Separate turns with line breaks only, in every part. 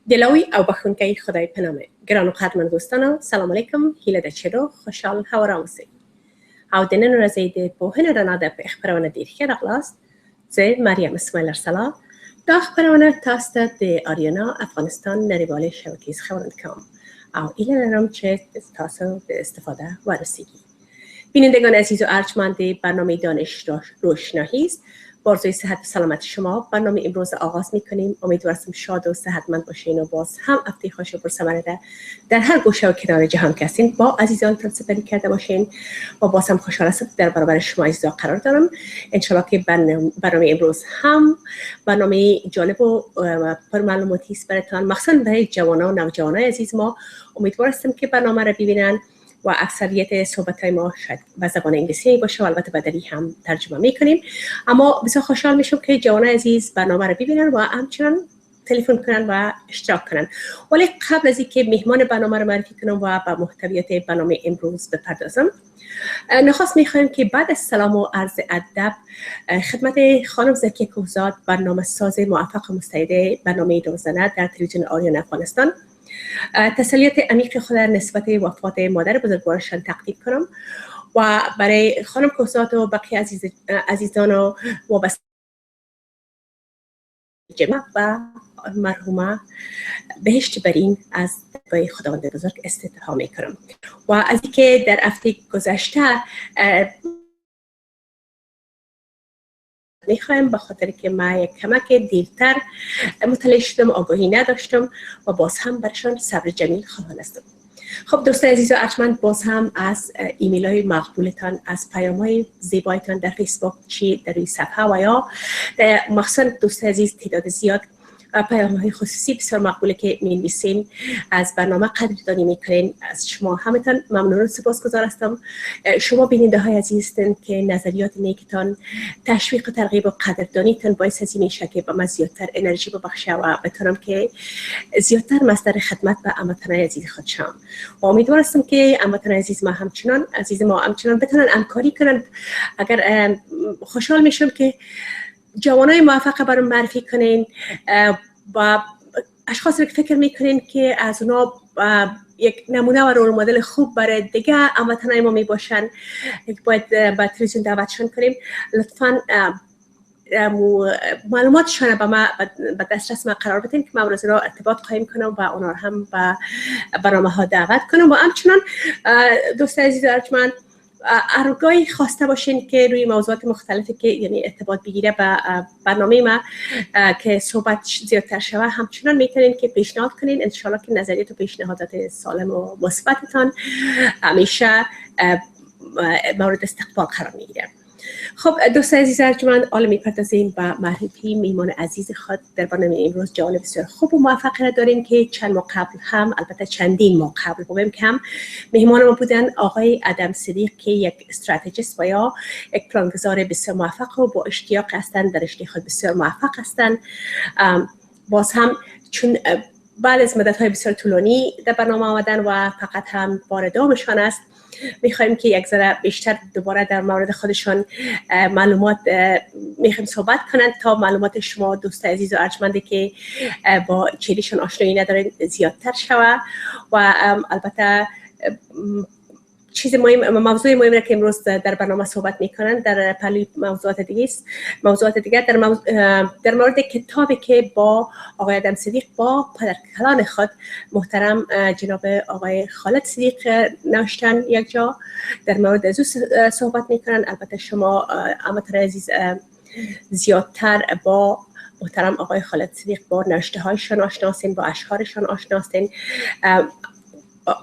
دلاوی او بخونکی خدای پنامه گران و قدرمن دوستانو سلام علیکم هیله دچرو خوشحال هوا موسی او دنن رزید بوهن رناده په اخبارونه دیر کې راغلاست زه مریم اسماعیل ارسلا دا اخبارونه تاسو د آریانا افغانستان نړیوالې شبکې خبرونه کوم او ایله لرم چې تاسو به استفاده ورسیږي بینندگان عزیز و ارجمند برنامه دانش روشنایی است با آرزوی صحت و سلامت شما برنامه امروز آغاز می‌کنیم. امیدوارم شاد و صحتمند باشین و باز هم هفته خوش و پرثمره در هر گوشه و کنار جهان که هستین با عزیزانتون سپری کرده باشین و باز هم خوشحال هستم در برابر شما عزیزان قرار دارم. انشالله که برنامه امروز هم برنامه جالب و پرمعلوماتی است براتون، مخصوصا برای جوانان و نوجوانان عزیز ما. امیدوارم که برنامه را ببینن و اکثریت صحبت‌های ما شاید به زبان انگلیسی باشه و البته بدری هم ترجمه می‌کنیم، اما بسیار خوشحال میشم که جوانان عزیز برنامه رو ببینن و همچنان تلفن کنن و اشتراک کنن. ولی قبل از اینکه مهمان برنامه رو معرفی کنم و به محتویات برنامه امروز بپردازم، نخواست می‌خوایم که بعد از سلام و عرض ادب خدمت خانم زکی کوهزاد، برنامه ساز موفق و مستعد برنامه دوزنه در تلویزیون آریانا افغانستان، تسلیت عمیق خود در نسبت وفات مادر بزرگوارشان تقدیم کنم و برای خانم کوهزاد و بقیه عزیزان و وابسته جمع و مرحومه بهشت برین از دعای خداوند بزرگ استدعا میکنم. و از اینکه در هفته گذشته میخوایم به خاطر که من یک کمک دیرتر مطلع شدم، آگاهی نداشتم و باز هم برشان صبر جمیل خواهان هستم. خب دوستان عزیز و ارجمند، باز هم از ایمیل های مقبولتان، از پیام های زیبایتان در فیسبوک چی در روی صفحه و یا مخصوصا دوستان عزیز تعداد زیاد پیام های خصوصی بسیار مقبوله که می‌نویسین، از برنامه قدردانی میکنین. از شما همتون ممنون و سپاسگزار هستم. شما بیننده های عزیز هستین که نظریات نیکتان، تشویق و ترغیب و قدردانیتان باعث از این میشه که به من زیادتر انرژی ببخشه و بتونم که زیادتر مصدر خدمت به هموطنان عزیز خود شم. و امیدوار هستم که هموطنان عزیز ما همچنان بتونن همکاری کنن. اگر خوشحال میشم که جوانای موفق برام معرفی کنین و اشخاصی که فکر میکنین که از اونا یک نمونه و رول مدل خوب برای دیگه هموطنای ما میباشن، باید به تلویزیون دعوتشون کنیم. لطفاً معلوماتشان به ما به دسترس ما قرار بدین که من را ارتباط قایم کنم و اونا هم به برنامه ها دعوت کنم. و همچنان دوست عزیز و ارجمند، ارگاهی خواسته باشین که روی موضوعات مختلفی که یعنی ارتباط بگیره به برنامه ما که صحبت زیادتر شوه، همچنان میتونین که پیشنهاد کنین. انشالله که نظریات و پیشنهادات سالم و مثبتتان همیشه مورد استقبال قرار میگیره. خب دوستان عزیز ارجمند، حالا میپردازیم به معرفی میهمان عزیز خود در برنامه امروز. جوان بسیار خوب و موفقی را داریم که چند ماه قبل هم، البته چندین ماه قبل بگم که هم مهمان ما بودن آقای ادم صدیق که یک استراتژیست و یا یک پلانگذار بسیار موفق و با اشتیاق هستند، در رشته خود بسیار موفق هستند. باز هم چون بعد از مدت‌های بسیار طولانی در برنامه آمدن و فقط هم بار دومشان است، میخوایم که یک ذره بیشتر دوباره در مورد خودشان معلومات میخوایم صحبت کنند تا معلومات شما دوست عزیز و ارجمندی که با چهرهشان آشنایی ندارین زیادتر شود. و البته چیز مهم، موضوع مهمی که امروز در برنامه صحبت میکنن در پهلوی موضوعات دیگه در مورد کتابی که با آقای ادم صدیق با پدرکلان خود محترم جناب آقای خالد صدیق نوشتن، یک جا در مورد از صحبت میکنن. البته شما هموطنان عزیز زیادتر با محترم آقای خالد صدیق با نوشته هایشان آشنا هستین، با اشعارشان آشنا هستین.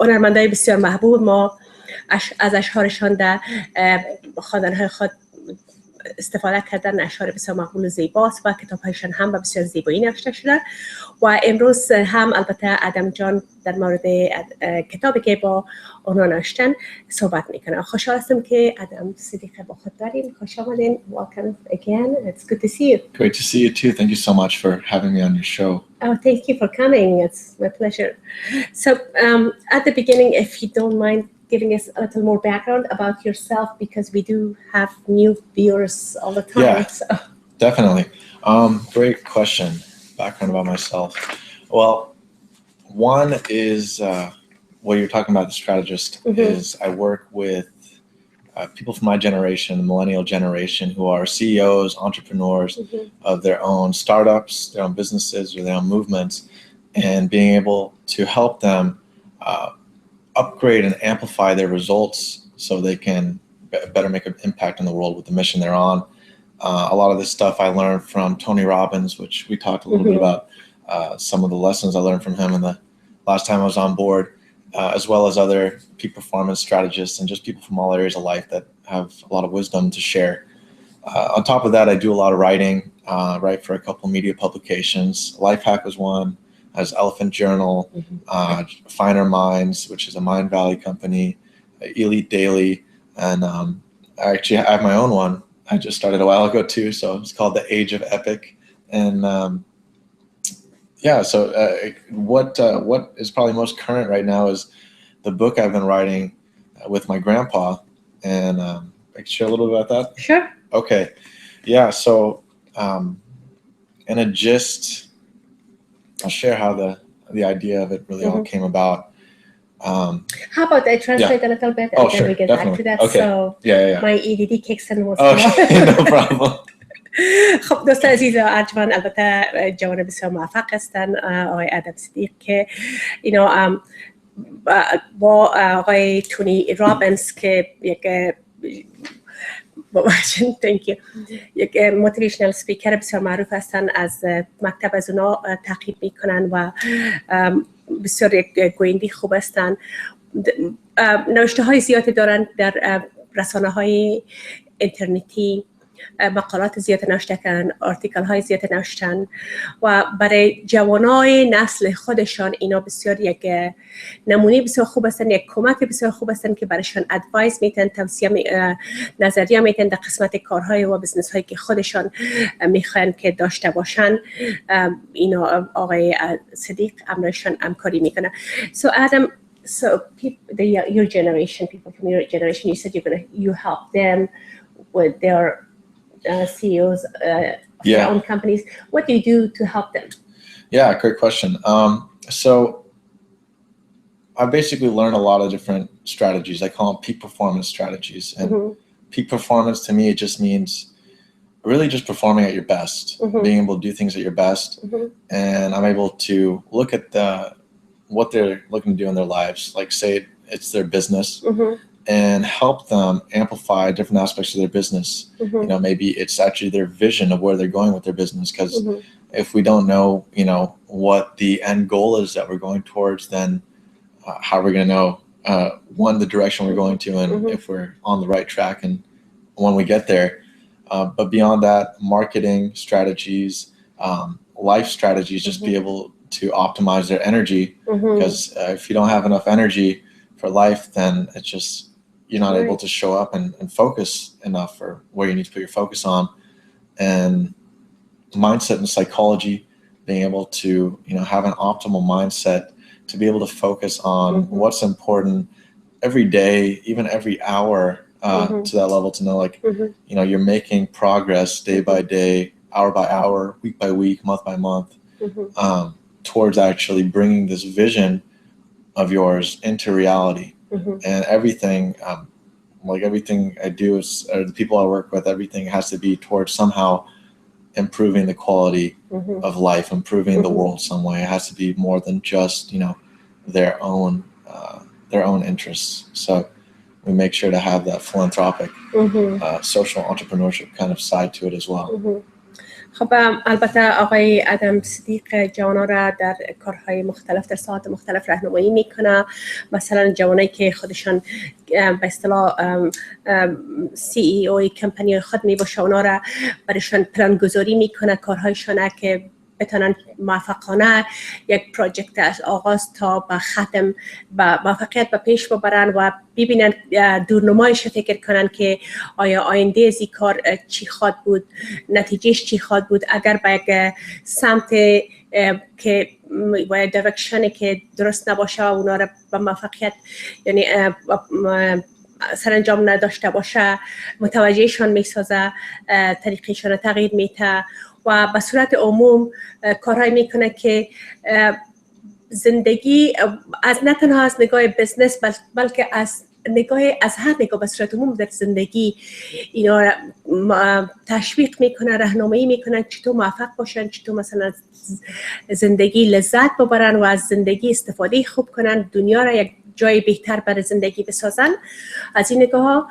هنرمندای بسیار محبوب ما از اشعارشان در خواندن‌های خود استفاده کردن. اشعار بسیار مقبول و زیباست و کتاب‌هایشان هم به بسیار زیبایی نوشته شده. و امروز هم البته ادم جان در مورد کتابی که با اونا نوشتن صحبت میکنه. خوشحال هستم که ادم صدیق با خود داریم. خوش آمدین. Welcome again. It's good to see you.
Great to see you too. Thank you so much for having me on your show.
Oh, thank you for coming. It's my pleasure. So at the beginning, if you don't mind giving us a little more background about yourself, because we do have new viewers all the time.
Yeah, so. Definitely. Great question. Background about myself. Well, One is what you're talking about, the strategist, is I work with people from my generation, the millennial generation, who are CEOs, entrepreneurs of their own startups, their own businesses, or their own movements, and being able to help them upgrade and amplify their results so they can better make an impact in the world with the mission they're on. A lot of this stuff I learned from Tony Robbins, which we talked a little bit about, some of the lessons I learned from him in the last time I was on board, as well as other peak performance strategists and just people from all areas of life that have a lot of wisdom to share. On top of that, I do a lot of writing, write for a couple media publications. Lifehack was one, as Elephant Journal, Finer Minds, which is a Mind Valley company, Elite Daily, and I actually have my own one. I just started a while ago too, so it's called The Age of Epic. And so what is probably most current right now is the book I've been writing with my grandpa, and I can share a little bit about that.
Sure.
Okay, yeah. So in a gist, I'll share how the idea of it really all came about.
How about I translate a little bit and then we get back to that.
Okay.
So my EDD kicks in was
no problem.
خب دوست عزیز ارجمند البته جوان بسیار موفق هستن آقای ادم صدیق که اینا با آقای تونی رابنز که یک موتیویشنال سپیکر بسیار معروف هستن، از مکتب از اونا تعقیب میکنن و بسیار یک گوینده خوب هستن. نوشته های زیادی دارن در رسانه های اینترنتی، مقالات زیاد نوشتن، آرتیکل های زیاد نوشتن و برای جوانای نسل خودشان اینا بسیار یک نمونه بسیار خوب هستن، یک کمک بسیار خوب هستن که برایشان ادوایس میتن، توصیه نظریه میتن در قسمت کارهای و بزنس هایی که خودشان میخوان که داشته باشن. اینا آقای صدیق امرشان همکاری میکنه. So Adam, your generation, people from your generation, you said you help them with their CEOs of their own companies. What do you do to help them?
Yeah, great question. So I basically learned a lot of different strategies. I call them peak performance strategies. And peak performance to me, it just means really just performing at your best, being able to do things at your best. And I'm able to look at what they're looking to do in their lives, like say it's their business, and help them amplify different aspects of their business. You know, maybe it's actually their vision of where they're going with their business, because if we don't know, you know, what the end goal is that we're going towards, then how are we going to know, one, the direction we're going to, and if we're on the right track and when we get there. But beyond that, marketing strategies, life strategies, just be able to optimize their energy, because if you don't have enough energy for life, then it's just, you're not able to show up and focus enough for where you need to put your focus on. And mindset and psychology, being able to, you know, have an optimal mindset to be able to focus on what's important every day, even every hour, to that level, to know, like, you know, you're making progress day by day, hour by hour, week by week, month by month, towards actually bringing this vision of yours into reality. And everything, like everything I do is, or the people I work with, everything has to be towards somehow improving the quality of life, improving the world some way. It has to be more than just, you know, their own interests. So we make sure to have that philanthropic, social entrepreneurship kind of side to it as well.
خب البته آقای ادم صدیق جوانا را در کارهای مختلف در ساعات مختلف راهنمایی میکنه. مثلا جوانایی که خودشان به اصطلاح CEO کمپانی خود میباشه، اونا را برایشان پلان گذاری میکنه، کارهایشان که بتونن موفقانه یک پروژکت از آغاز تا به ختم به موفقیت به پیش ببرن و ببینن دورنمایش فکر کنن که آیا آینده از این کار چی خواهد بود، نتیجهش چی خواهد بود. اگر به یک سمت که و دایرکشنی که درست نباشه و اونا را به موفقیت یعنی سرانجام نداشته باشه، متوجهشان میسازه، طریقشان را تغییر میده و به صورت عموم کارهای میکنه که زندگی از نه تنها از نگاه بزنس بلکه از هر نگاه به صورت عموم در زندگی اینا را تشویق میکنه، راهنمایی میکنن چطور موفق باشن، چطور مثلا زندگی لذت ببرن و از زندگی استفاده خوب کنن، دنیا را یک جای بهتر برای زندگی بسازن. از این نگاه ها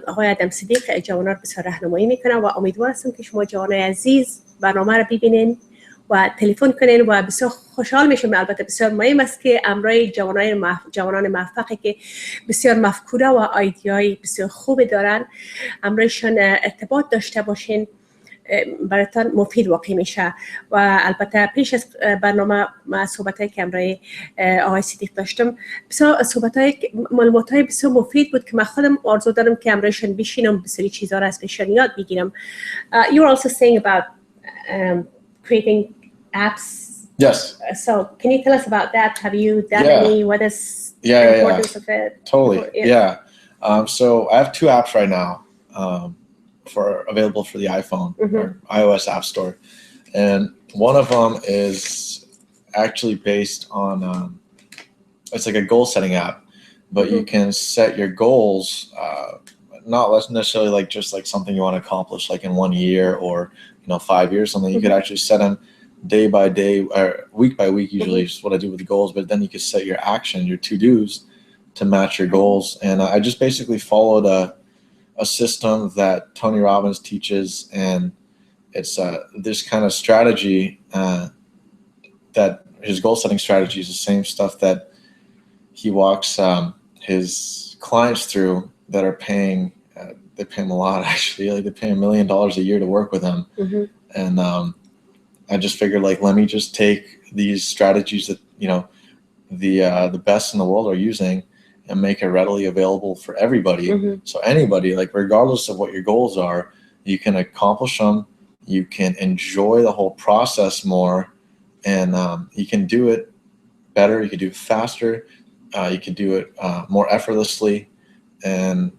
آقای آدم صدیق جوانان را بسیار راهنمایی میکنن و امیدوار هستم که شما جوانای عزیز برنامه را ببینین و تلفن کنین و بسیار خوشحال میشم. البته بسیار مهم است که امرای جوانان موفقی که بسیار مفکوره و ایده‌های بسیار خوب دارن امرایشان ارتباط داشته باشین، براتون مفید واقع میشه. و البته پیش از برنامه ما صحبتایی که امرای آقای صدیق داشتم بسیار صحبتای معلوماتای بسیار مفید بود که من خودم آرزو دارم که امرایشان بشینم بسیاری چیزا را از پیششان یاد بگیرم. You were also saying about creating apps.
Yes.
So can you tell us about that? Have you done any? What is the importance of it?
Totally. Yeah. So I have 2 apps right now available for the iPhone or iOS App Store. And one of them is actually based on, it's like a goal setting app, but you can set your goals, not necessarily like just like something you want to accomplish like in 1 year or 5 years, something. You could actually set them day by day or week by week, usually is what I do with the goals, but then you could set your action, your to-dos to match your goals. And I just basically followed a system that Tony Robbins teaches, and it's this kind of strategy that his goal setting strategy is the same stuff that he walks his clients through that are paying, they pay him a lot actually, like they pay $1 million a year to work with him. And I just figured like, let me just take these strategies that, the best in the world are using and make it readily available for everybody. So anybody, like regardless of what your goals are, you can accomplish them. You can enjoy the whole process more, and you can do it better. You can do it faster. You can do it more effortlessly, and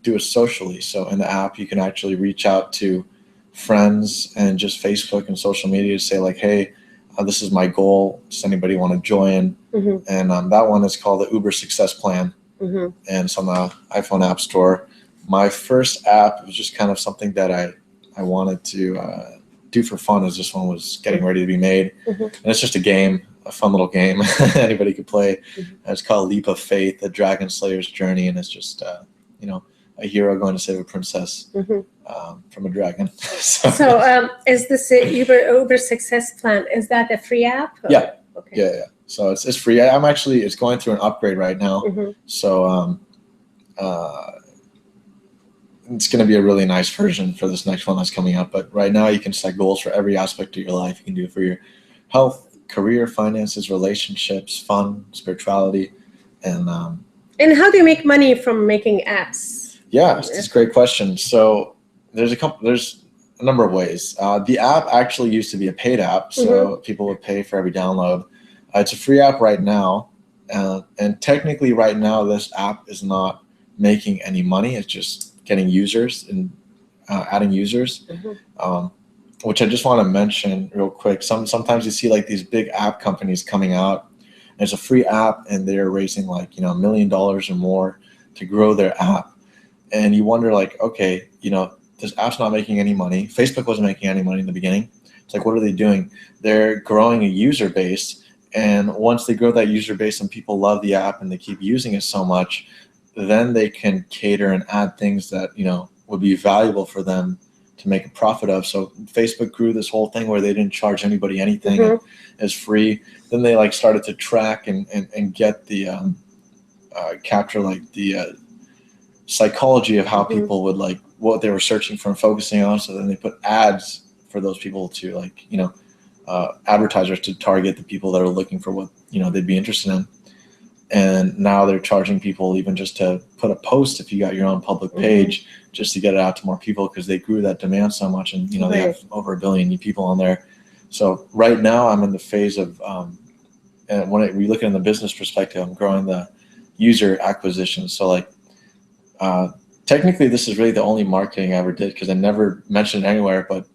do it socially. So in the app, you can actually reach out to friends and just Facebook and social media to say like, hey, this is my goal. Does anybody want to join? And that one is called the Uber Success Plan. And it's on the iPhone App Store. My first app was just kind of something that I wanted to do for fun, as this one was getting ready to be made. And it's just a game, a fun little game anybody could play. And it's called Leap of Faith, the Dragon Slayer's Journey. And it's just, a hero going to save a princess from a dragon. So
is this Uber Success Plan? Is that a free app? Or?
Yeah.
Okay.
Yeah. So it's free. It's going through an upgrade right now. So it's going to be a really nice version for this next one that's coming up. But right now you can set goals for every aspect of your life. You can do it for your health, career, finances, relationships, fun, spirituality, and
how do you make money from making apps?
Yeah, it's a great question. So there's a number of ways. The app actually used to be a paid app, so people would pay for every download. It's a free app right now, and technically right now this app is not making any money. It's just getting users and adding users, which I just want to mention real quick. Sometimes you see like these big app companies coming out, and it's a free app, and they're raising like $1 million or more to grow their app. And you wonder like, okay, this app's not making any money. Facebook wasn't making any money in the beginning. It's like, what are they doing? They're growing a user base. And once they grow that user base and people love the app and they keep using it so much, then they can cater and add things that, would be valuable for them to make a profit of. So Facebook grew this whole thing where they didn't charge anybody anything. It's free. Then they like started to track and get the, capture like the, psychology of how people would like what they were searching for and focusing on. So then they put ads for those people to like, advertisers to target the people that are looking for what, they'd be interested in. And now they're charging people even just to put a post if you got your own public page, just to get it out to more people, because they grew that demand so much. And, they have over 1 billion people on there. So right now I'm in the phase of, and when we look at it in the business perspective, I'm growing the user acquisition. So like, technically this is really the only marketing I ever did, because I never mentioned it anywhere, but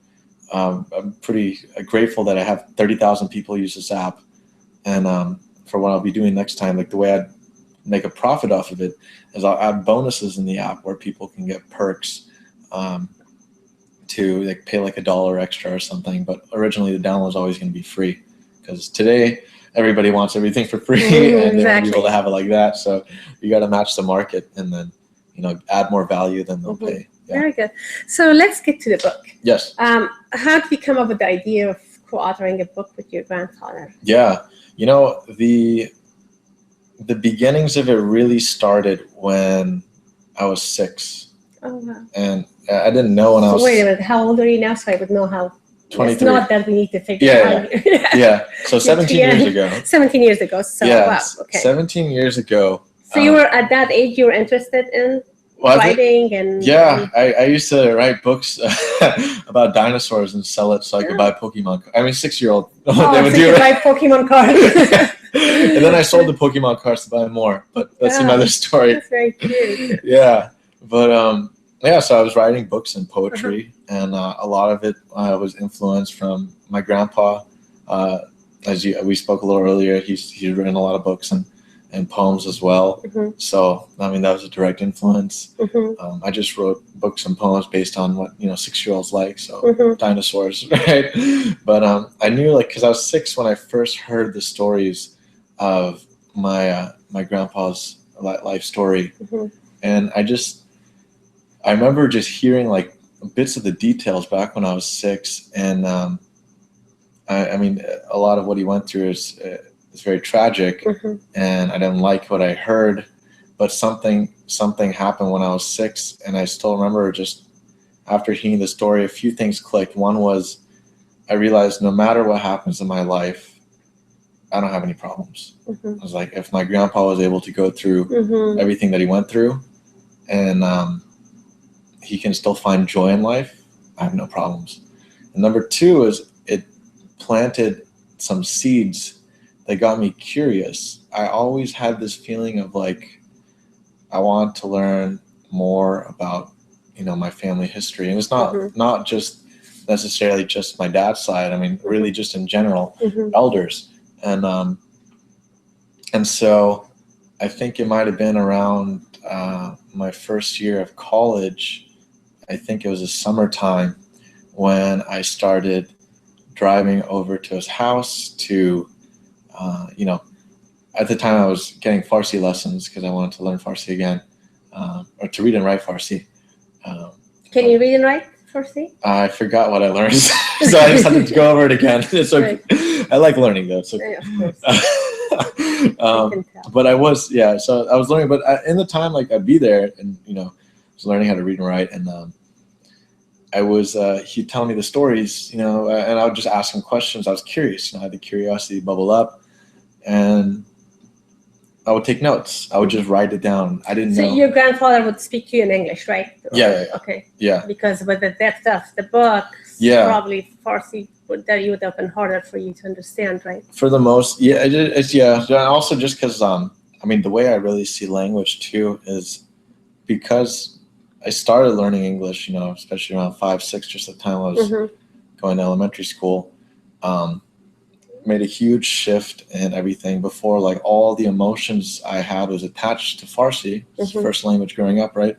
I'm pretty grateful that I have 30,000 people use this app, And for what I'll be doing next time, like the way I'd make a profit off of it is I'll add bonuses in the app where people can get perks to like pay like $1 extra or something. But originally the download is always going to be free, because today everybody wants everything for free and they want to be able to have it like that. So you got to match the market and then, you know, add more value than they'll pay. Yeah.
Very good. So let's get to the book.
Yes.
How did you come up with the idea of co-authoring a book with your grandfather?
Yeah. You know, the beginnings of it really started when I was 6.
Oh, wow.
And I didn't know when I was...
Wait a minute, how old are you now? So I would know how...
23.
It's not that we need to figure out.
Yeah. So 17 years ago.
17 years ago. So, wow. Okay.
17 years ago.
So you were, at that age, you were interested in writing and...
Yeah, I used to write books about dinosaurs and sell it so I could buy Pokemon. I mean, 6-year-old.
They would do buy Pokemon cards.
And then I sold the Pokemon cards to buy more, but that's another story.
That's very cute.
Yeah, but yeah, so I was writing books and poetry, and a lot of it was influenced from my grandpa. As we spoke a little earlier, he's written a lot of books and poems as well. So I mean, that was a direct influence. I just wrote books and poems based on what 6-year-olds like, so dinosaurs, right? But I knew, like, because I was 6 when I first heard the stories of my grandpa's life story, and I remember just hearing like bits of the details back when I was 6, and I mean, a lot of what he went through is very tragic, and I didn't like what I heard, but something happened when I was 6, and I still remember, just after hearing the story, a few things clicked. One was, I realized no matter what happens in my life, I don't have any problems. I was like, if my grandpa was able to go through everything that he went through, and he can still find joy in life, I have no problems. And number 2 is, it planted some seeds that got me curious. I always had this feeling of like, I want to learn more about, my family history. And it's not just necessarily just my dad's side. I mean, really just in general, elders. And so I think it might've been around my first year of college. I think it was the summertime when I started driving over to his house to, at the time I was getting Farsi lessons because I wanted to learn Farsi again, or to read and write Farsi.
Can you read and write Farsi?
I forgot what I learned, so I just had to go over it again. It's okay. I like learning though. So.
Yeah, of course.
But I was, so I was learning, but in the time, like, I'd be there and, was learning how to read and write, and I was, he'd tell me the stories, and I would just ask him questions. I was curious, I had the curiosity bubble up, and I would take notes. I would just write it down. I didn't know.
So your grandfather would speak to you in English, right?
Yeah.
Okay.
Yeah.
Because with the depth of the book, probably Farsi would have been harder for you to understand, right? For the most, And also just because, I mean, the way I really see language too is because I started learning English, especially around 5, 6, just the time I was going to elementary school. Made a huge shift in everything. Before, like, all the emotions I had was attached to Farsi, first language growing up, right?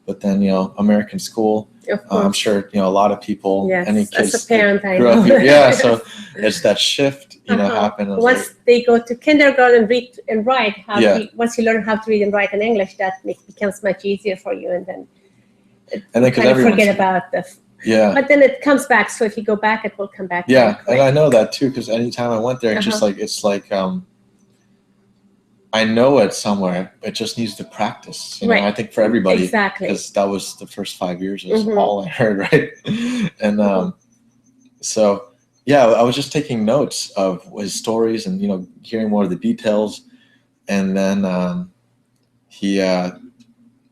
But then, American school, I'm sure, a lot of people, any kids as a parent, I
grew
know.
up here. So it's that shift, happened.
Once they go to kindergarten, read and write, once you learn how to read and write in English, that becomes much easier for you, and then
kind of
forget about the. But then it comes back. So if you go back, it will come back.
Yeah, and I know that too, because anytime I went there, it's like I know it somewhere. It just needs to practice. I think for everybody, because that was the first 5 years. Was all I heard, right? And so I was just taking notes of his stories and hearing more of the details. And then I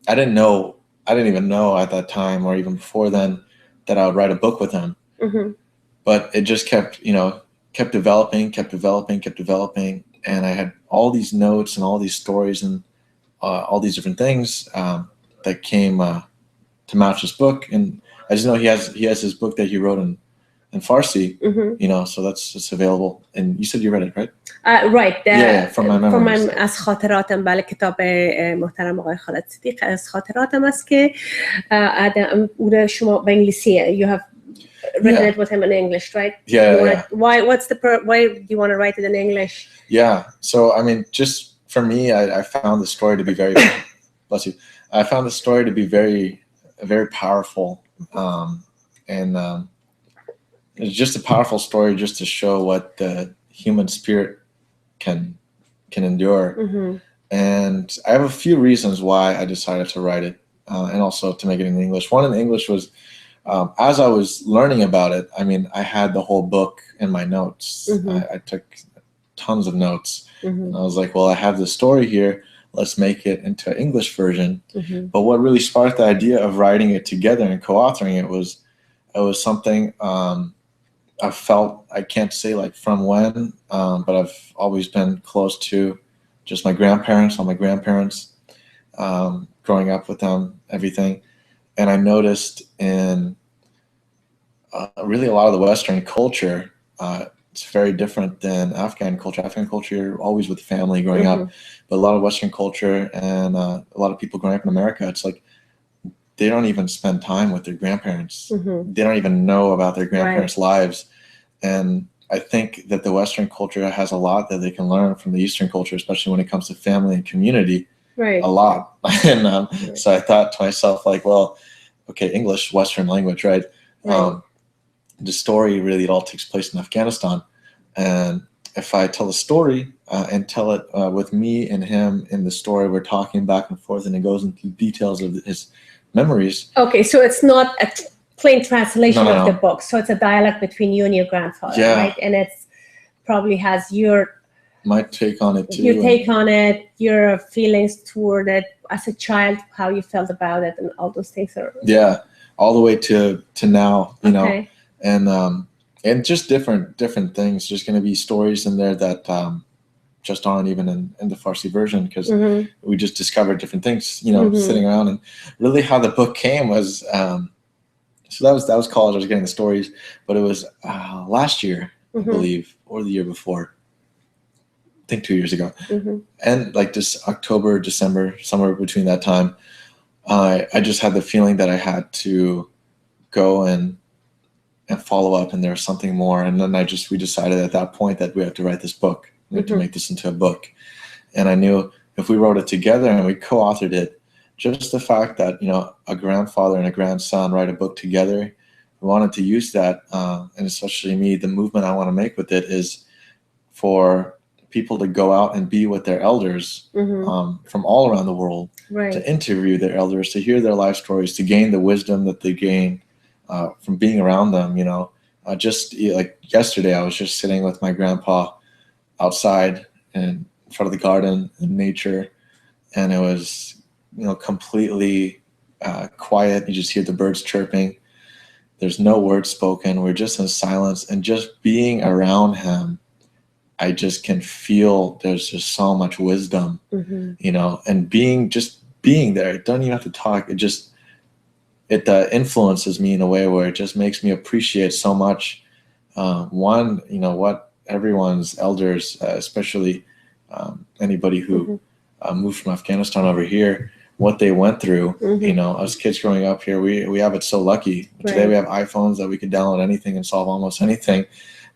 didn't even know at that time, or even before then, that I would write a book with him. But it just kept developing, and I had all these notes and all these stories and all these different things that came to match his book. And I just know he has his book that he wrote in in Farsi, so it's available. And you said you read it, right?
Right.
From my memories.
از خاطراتم، بله، کتاب محترم آقای خالد صدیق از خاطراتم است که او شما به انگلیسی you have written it with him in English, right? Why do you want to write it in English?
Yeah. So I mean, just for me, I found the story to be very bless you. I found the story to be very powerful. It's just a powerful story just to show what the human spirit can endure. And I have a few reasons why I decided to write it, and also to make it in English. One in English was, as I was learning about it, I mean, I had the whole book in my notes. I took tons of notes. And I was like, well, I have this story here. Let's make it into an English version. But what really sparked the idea of writing it together and co-authoring it was something I felt, I can't say like from when, but I've always been close to just my grandparents, all my grandparents, growing up with them, everything. And I noticed in really a lot of the Western culture, it's very different than Afghan culture. Afghan culture, you're always with family growing up. But a lot of Western culture and a lot of people growing up in America, it's like they don't even spend time with their grandparents. They don't even know about their grandparents' lives. And I think that the Western culture has a lot that they can learn from the Eastern culture, especially when it comes to family and community. A lot. And so I thought to myself, like, well, okay, English, Western language, right? The story really, it all takes place in Afghanistan. And if I tell a story and tell it with me and him in the story, we're talking back and forth, and it goes into details of his memories.
Okay, so it's not a plain translation of the book. So it's a dialogue between you and your grandfather, right? And it's probably has
my take on it too.
Your take on it, your feelings toward it as a child, how you felt about it, and all those things are.
Yeah, all the way to now, you know, and just different things. There's going to be stories in there that just aren't even in the Farsi version, because we just discovered different things, you know, sitting around. And really, how the book came was. So that was college. I was getting the stories, but it was last year, I believe, or the year before. I think 2 years ago. And like this October, December, somewhere between that time, I just had the feeling that I had to go and follow up, and there was something more. And then we decided at that point that we had to write this book. We had to make this into a book. And I knew if we wrote it together and we co-authored it, just the fact that, you know, a grandfather and a grandson write a book together, we wanted to use that, and especially me, the movement I want to make with it is for people to go out and be with their elders from all around the world, to interview their elders, to hear their life stories, to gain the wisdom that they gain from being around them. You know, just like yesterday, I was just sitting with my grandpa outside in front of the garden in nature, and it was, you know, completely quiet. You just hear the birds chirping. There's no words spoken. We're just in silence, and just being around him, I just can feel there's just so much wisdom, you know, and being there. It don't even have to talk. It influences me in a way where it just makes me appreciate so much. One, you know, what everyone's elders, especially anybody who moved from Afghanistan over here, what they went through. You know, us kids growing up here, we have it so lucky. Today we have iPhones that we can download anything and solve almost anything.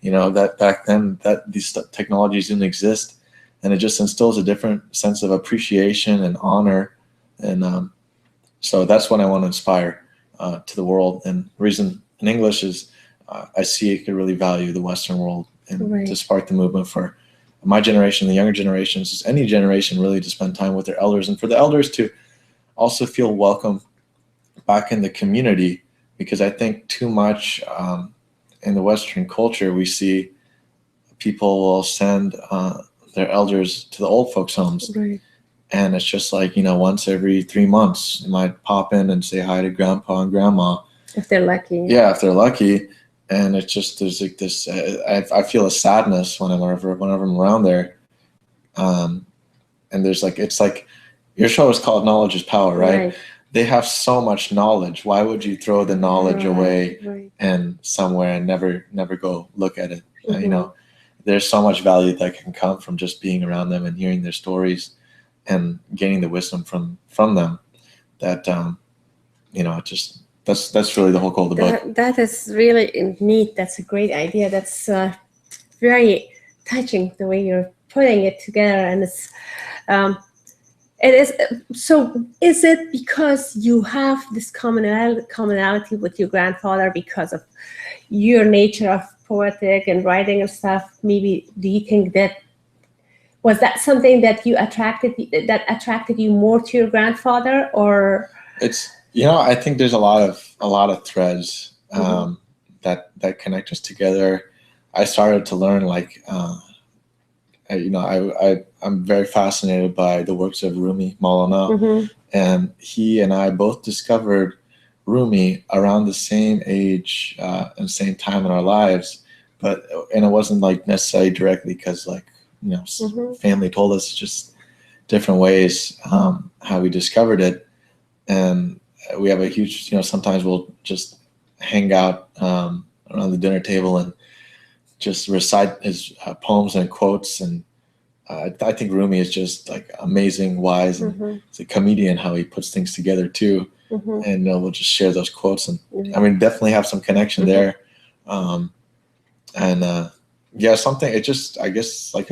You know, that back then that these technologies didn't exist, and it just instills a different sense of appreciation and honor. And so that's what I want to inspire to the world. And the reason in English is I see it could really value the Western world, and to spark the movement for my generation, the younger generations, any generation, really to spend time with their elders, and for the elders to also feel welcome back in the community. Because I think too much in the Western culture, we see people will send their elders to the old folks' homes. And it's just like, you know, once every 3 months, you might pop in and say hi to grandpa and grandma.
If they're lucky.
Yeah, if they're lucky. And it's just, there's like this, I feel a sadness whenever I'm around there. And there's like, it's like, your show is called Knowledge is Power, right? they have so much knowledge. Why would you throw the knowledge away and somewhere and never go look at it? You know, there's so much value that can come from just being around them and hearing their stories and gaining the wisdom from them. That you know, just that's really the whole goal of the book.
That is really neat. That's a great idea. That's very touching the way you're putting it together, and it's. It is. So is it because you have this commonality with your grandfather because of your nature of poetic and writing and stuff? Maybe do you think that was that something that attracted you more to your grandfather, or?
It's, you know, I think there's a lot of threads that connect us together. I started to learn like. You know, I'm very fascinated by the works of Rumi, Maulana, and he and I both discovered Rumi around the same age and same time in our lives, and it wasn't like necessarily directly because like, you know, family told us, just different ways how we discovered it. And we have a huge, you know, sometimes we'll just hang out around the dinner table and just recite his poems and quotes. And I think Rumi is just like amazing, wise, and he's a comedian, how he puts things together too. And we'll just share those quotes. And I mean, definitely have some connection there. Yeah, something, it just, I guess like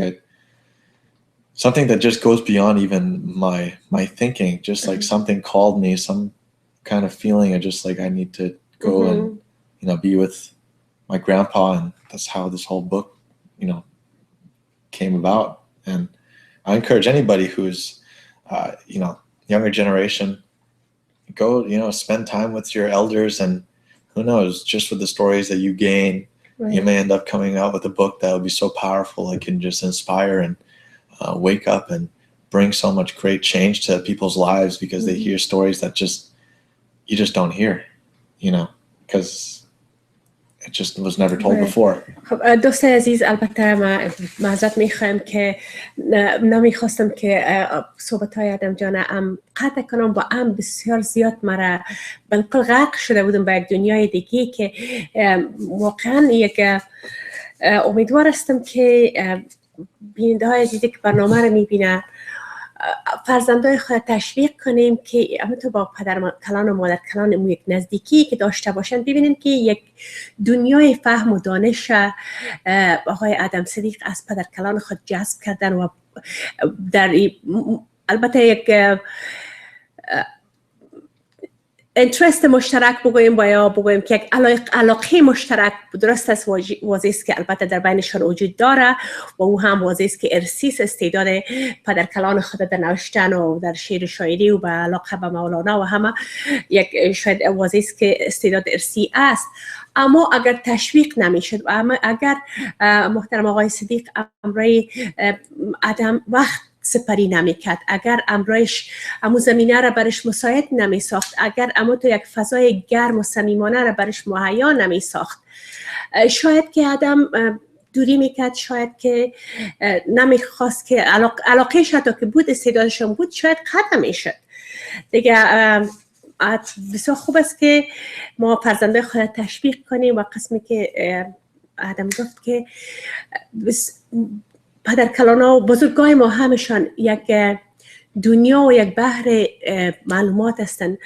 something that just goes beyond even my thinking, just like something called me, some kind of feeling of just like, I need to go and, you know, be with my grandpa. And that's how this whole book, you know, came about. And I encourage anybody who's, you know, younger generation, go, you know, spend time with your elders, and who knows, just with the stories that you gain, you may end up coming out with a book that will be so powerful it can just inspire and wake up and bring so much great change to people's lives, because they hear stories that you just don't hear, you know, because it just was never told before.
دوست عزیز، البته معذرت میخوایم که نمیخواستم که صحبت‌های آدم جان قطع کنم، با بسیار زیاد مرا بالکل غرق شده بودم به یک دنیای دیگه که واقعا یک امیدوار هستم که بیننده های عزیزی که برنامه رو میبینن فرزندای خود تشویق کنیم که همونطور با پدر کلان و مادر کلان یک نزدیکی که داشته باشن، ببینن که یک دنیای فهم و دانش آقای آدم صدیق از پدر کلان خود جذب کردن و در البته یک اینترست مشترک بگویم، یا بگویم که یک علاقه مشترک درست است، واضح است که البته در بینشان وجود داره و او هم واضح است که ارثی استعداد پدرکلان خود در نوشتن و در شعر و شاعری و به علاقه به مولانا و همه یک شاید واضح است که استعداد ارثی است. اما اگر تشویق نمیشد و اگر محترم آقای صدیق امرای آدم وقت سپری نمیکرد، اگر امرایش امو زمینه را برش مساعد نمی ساخت، اگر امو تو یک فضای گرم و صمیمانه را برش مهیا نمی ساخت، شاید که آدم دوری میکرد، شاید که نمیخواست که علاقه حتی که بود، استعدادشون بود، شاید قطع میشد دیگه. بسیار خوب است که ما فرزنده خود تشویق کنیم و قسمی که آدم گفت که پدرکلانا و بزرگای ما همشان یک دنیا و یک بحر معلومات هستند،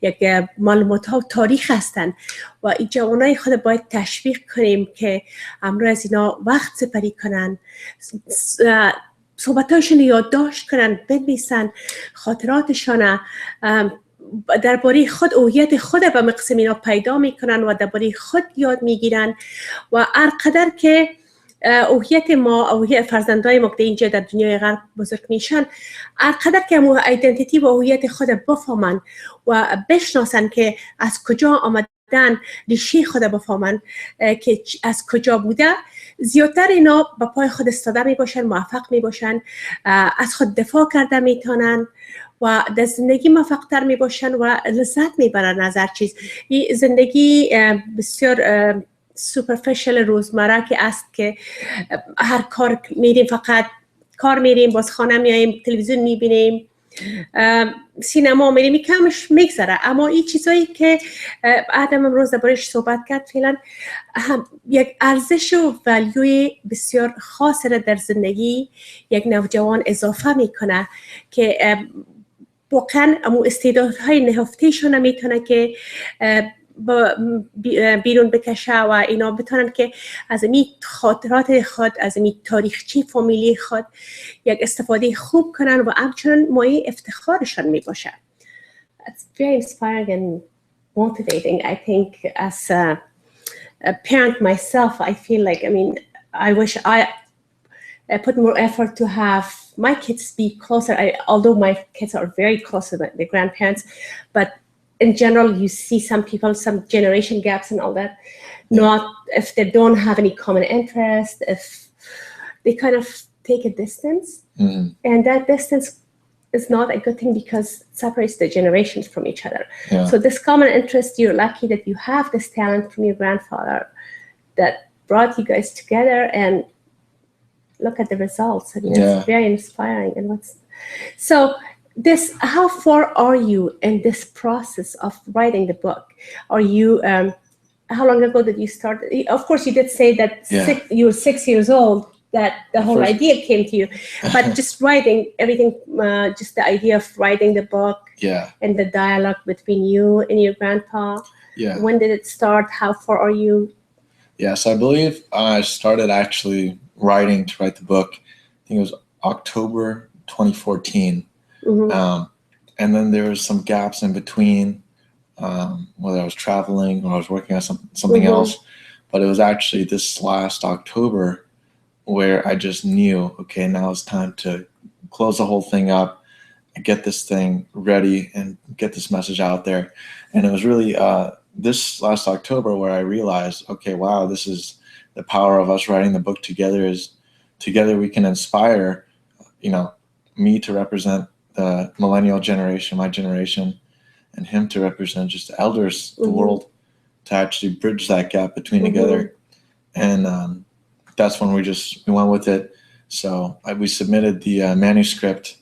یک معلومات ها و تاریخ هستند و این جوانای خود باید تشویق کنیم که امروز از اینا وقت سپری کنن، صحبتاشون یادداشت کنن، بنویسن خاطراتشان، درباره خود هویت خود به مقسم اینا پیدا میکنن و درباره خود یاد میگیرن و هر قدر که هویت ما، هویت فرزندای ما که اینجا در دنیای غرب بزرگ میشن، هر قدر که ما ایدنتیتی و هویت خود بفهمن و بشناسن که از کجا آمدن، ریشه خود بفهمن که از کجا بوده، زیادتر اینا به پای خود استاده می باشن، موفق می باشن، از خود دفاع کرده میتونن و در زندگی موفق‌تر می باشن و لذت می برن از هر چیز. این زندگی بسیار سوپرفیشل روزمره که است که هر کار میریم، فقط کار میریم، باز خانه میاییم، تلویزیون میبینیم، سینما میریم کمش میگذره، اما این چیزایی که آدم امروز دربارش صحبت کرد فعلا یک ارزش و ولیوی بسیار خاص را در زندگی یک نوجوان اضافه میکنه که واقعا امو استعدادهای نهفتهشون میتونه که بیرون بکشه و اینا بتونن که از این خاطرات خود، از این تاریخچه فامیلی خود یک استفاده خوب کنن و همچنان مایه افتخارشان می باشه. It's very inspiring and motivating. I think as a parent myself, I feel like, I mean, I wish I put more effort to have my kids be closer. Although my kids are very close to their grandparents, but in general, you see some people, some generation gaps and all that. Not if they don't have any common interest, if they kind of take a distance, and that distance is not a good thing because it separates the generations from each other.
Yeah.
So this common interest, you're lucky that you have this talent from your grandfather that brought you guys together, and look at the results. I mean, it's very inspiring. And so this, how far are you in this process of writing the book? Are you, how long ago did you start? Of course, you did say that you were 6 years old, that the whole idea came to you, but just writing everything, just the idea of writing the book and the dialogue between you and your grandpa.
Yeah.
When did it start? How far are you?
Yes, I believe I started actually writing to write the book. I think it was October 2014. And then there was some gaps in between, whether I was traveling or I was working on something else. But it was actually this last October where I just knew, okay, now it's time to close the whole thing up, get this thing ready, and get this message out there. And it was really this last October where I realized, okay, wow, this is the power of us writing the book together. Is together we can inspire, me to represent the millennial generation, my generation, and him to represent just the elders, the world, to actually bridge that gap between together. And that's when we went with it. So we submitted the manuscript,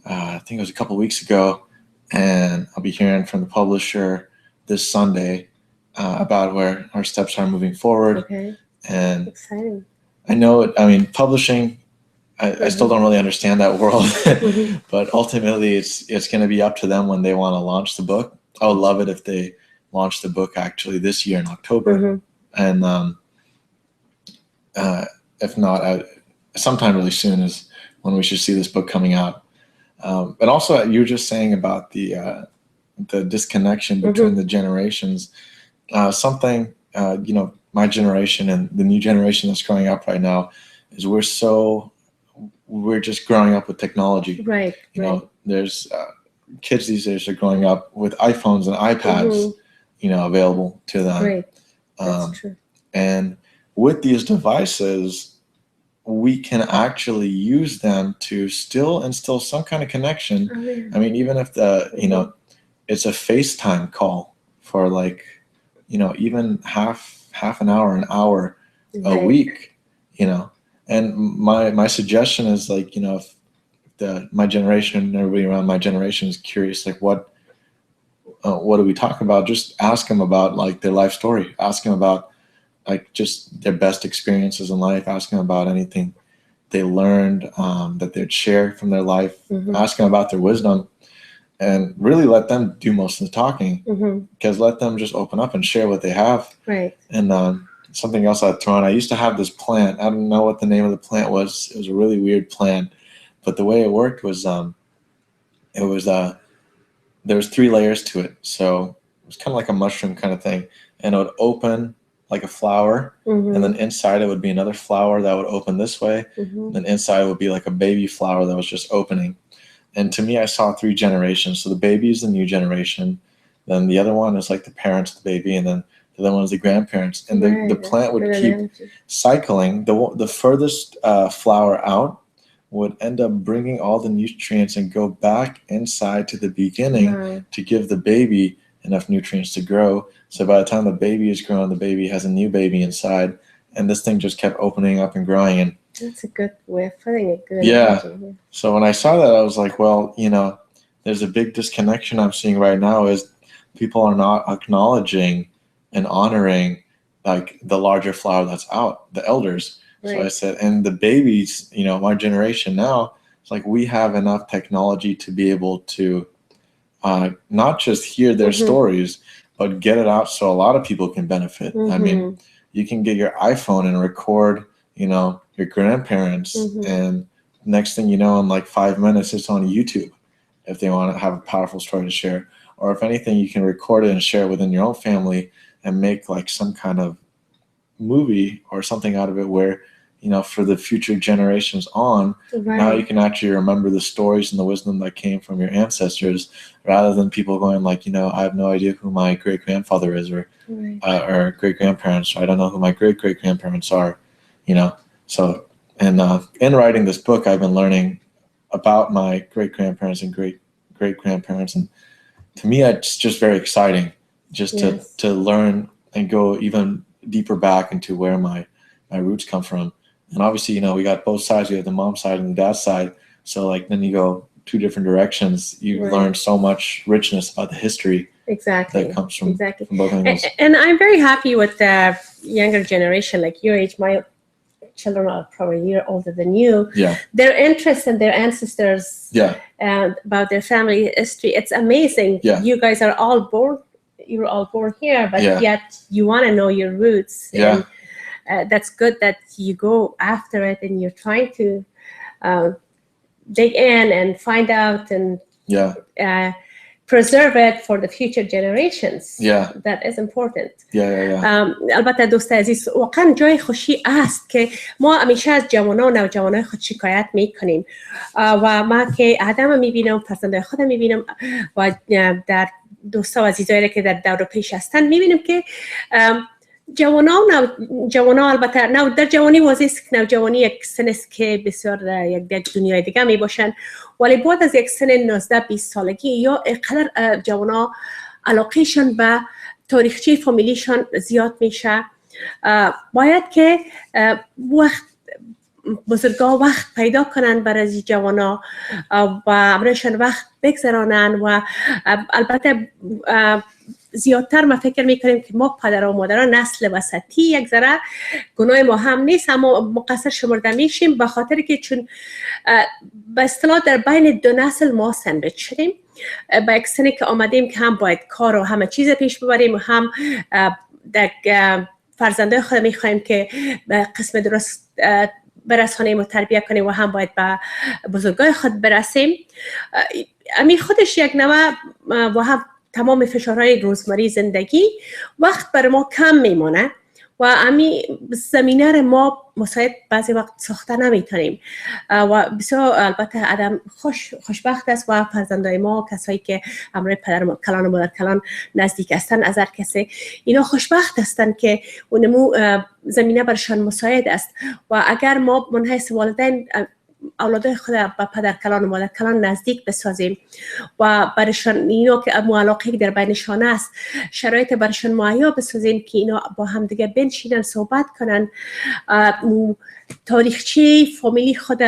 I think it was a couple of weeks ago, and I'll be hearing from the publisher this Sunday about where our steps are moving forward.
Okay.
And
exciting.
I know publishing, I still don't really understand that world, but ultimately it's going to be up to them when they want to launch the book. I would love it if they launched the book actually this year in October. And if not, sometime really soon is when we should see this book coming out. But also, you were just saying about the disconnection between the generations. Something, my generation and the new generation that's growing up right now is we're just growing up with technology.
Right.
There's kids these days are growing up with iPhones and iPads, available to them.
Right. That's true.
And with these devices, we can actually use them to still instill some kind of connection. I mean, even if it's a FaceTime call for even half an hour a week, And my suggestion is if my generation and everybody around my generation is curious, what do we talk about? Just ask them about their life story. Ask them about just their best experiences in life. Ask them about anything they learned that they'd share from their life. Ask them about their wisdom, and really let them do most of the talking. Because let them just open up and share what they have. Right. And something else I'd throw in. I used to have this plant. I don't know what the name of the plant was. It was a really weird plant, but the way it worked was there was 3 layers to it. So it was kind of like a mushroom kind of thing, and it would open like a flower, and then inside it would be another flower that would open this way, and then inside would be like a baby flower that was just opening. And to me, I saw 3 generations. So the baby is the new generation, then the other one is like the parents of the baby, and then the other one is the grandparents. And the plant would keep cycling. The furthest flower out would end up bringing all the nutrients and go back inside to the beginning to give the baby enough nutrients to grow. So by the time the baby is grown, the baby has a new baby inside, and this thing just kept opening up and growing. And
that's a good way of putting it. Good.
Yeah. So when I saw that, I was like, well, there's a big disconnection I'm seeing right now is people are not acknowledging and honoring like the larger flower that's out, the elders.
Right.
So I said, and the babies, you know, my generation now, it's like we have enough technology to be able to not just hear their stories, but get it out so a lot of people can benefit. I mean, you can get your iPhone and record, you know, your grandparents, and next thing you know, in like 5 minutes, it's on YouTube if they want to have a powerful story to share. Or if anything, you can record it and share it within your own family and make like some kind of movie or something out of it where, you know, for the future generations on, now you can actually remember the stories and the wisdom that came from your ancestors, rather than people going like, you know, I have no idea who my great-grandfather is, or great-grandparents, or I don't know who my great-great-grandparents are, you know. So, and in writing this book, I've been learning about my great-grandparents and great-great-grandparents, and to me, it's just very exciting just to learn and go even deeper back into where my roots come from. And obviously, you know, we got both sides. We have the mom side and the dad side. So like then you go two different directions. You learn so much richness about the history that comes from both angles.
And I'm very happy with the younger generation, like your age. My children are probably a year older than you.
Yeah.
Their interest in their ancestors and about their family history, it's amazing.
Yeah.
You guys are all born. You're all born here, but yet you want to know your roots.
Yeah.
And that's good that you go after it and you're trying to dig in and find out and preserve it for the future generations. That is important. البته دوست عزیز، واقعا جای خوشی است که ما همیشه از جوانان و نوجوانای خود شکایت میکنیم و ما که آدم میبینم، فرزندای خودم میبینم و در دوستا و عزیزایی که در دور پیش هستن میبینیم که جوانان البته در جوانی واضح است که نوجوانی یک سن است که بسیار یک دنیای دیگه می باشن، ولی بعد از یک سن 19-20 سالگی یا اینقدر جوانا علاقهشان به تاریخچه فامیلیشان زیاد میشه، باید که بزرگا وقت پیدا کنن برای جوانا و امرشان وقت بگذرانن. و البته زیادتر ما فکر میکنیم که ما پدر و مادران نسل وسطی یک ذره گناه ما هم نیست، اما مقصر شمرده میشیم به خاطر که چون به اصطلاح در بین دو نسل ما ساندویچ شدیم. با یک سنی که آمدیم که هم باید کار و همه چیز پیش ببریم و هم در فرزندای خود میخوایم که به قسم درست برسانیم و تربیت کنیم و هم باید به بزرگای خود برسیم. امی خودش یک نوع و هم تمام فشارهای روزمره زندگی وقت برای ما کم میمونه و امی زمینه رو ما مساعد بعضی وقت ساخته نمیتونیم و بسیار البته آدم خوشبخت است و فرزندای ما، کسایی که همراه پدر کلان و مادر کلان نزدیک هستن، از هر کسی اینا خوشبخت هستن که اونمو زمینه برشان مساعد است. و اگر ما من حیث والدین اولادای خود با پدر کلان و مادر کلان نزدیک بسازیم و برشان اینا که علاقه در بینشان است شرایط برشان مهیا بسازیم که اینا با هم دیگه بنشینن صحبت کنن، تاریخچه فامیلی خود